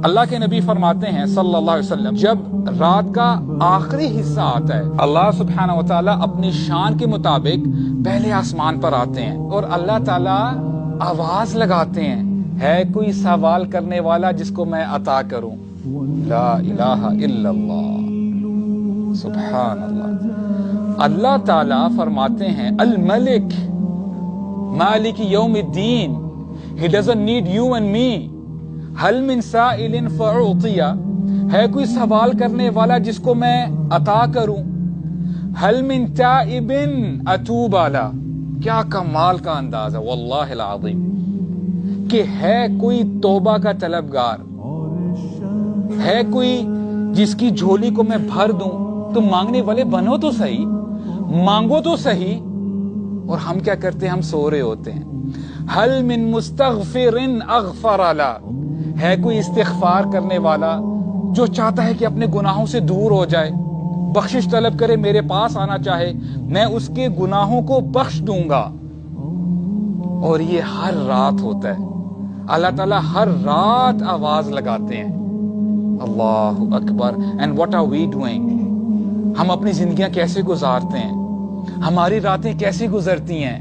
اللہ کے نبی فرماتے ہیں صلی اللہ علیہ وسلم، جب رات کا آخری حصہ آتا ہے اللہ سبحانہ و تعالیٰ اپنی شان کے مطابق پہلے آسمان پر آتے ہیں اور اللہ تعالیٰ آواز لگاتے ہیں، ہے کوئی سوال کرنے والا جس کو میں عطا کروں؟ لا الہ الا اللہ، سبحان اللہ۔ اللہ تعالیٰ فرماتے ہیں الملک مالک یوم الدین، he doesn't need you and me، حل من سائل فاعطی، ہے کوئی سوال کرنے والا جس کو میں عطا کروں؟ حل من تائب اتوب علی، کیا کمال کا انداز ہے واللہ العظیم، کہ ہے کوئی توبہ کا طلبگار، ہے کوئی جس کی جھولی کو میں بھر دوں؟ تم مانگنے والے بنو تو صحیح، مانگو تو صحیح، اور ہم کیا کرتے ہیں؟ ہم سو رہے ہوتے ہیں۔ حل من مستغفر اغفر علی، ہے کوئی استغفار کرنے والا جو چاہتا ہے کہ اپنے گناہوں سے دور ہو جائے، بخشش طلب کرے، میرے پاس آنا چاہے، میں اس کے گناہوں کو بخش دوں گا۔ اور یہ ہر رات ہوتا ہے، اللہ تعالیٰ ہر رات آواز لگاتے ہیں۔ اللہ اکبر۔ And what are we doing? ہم اپنی زندگیاں کیسے گزارتے ہیں؟ ہماری راتیں کیسے گزرتی ہیں؟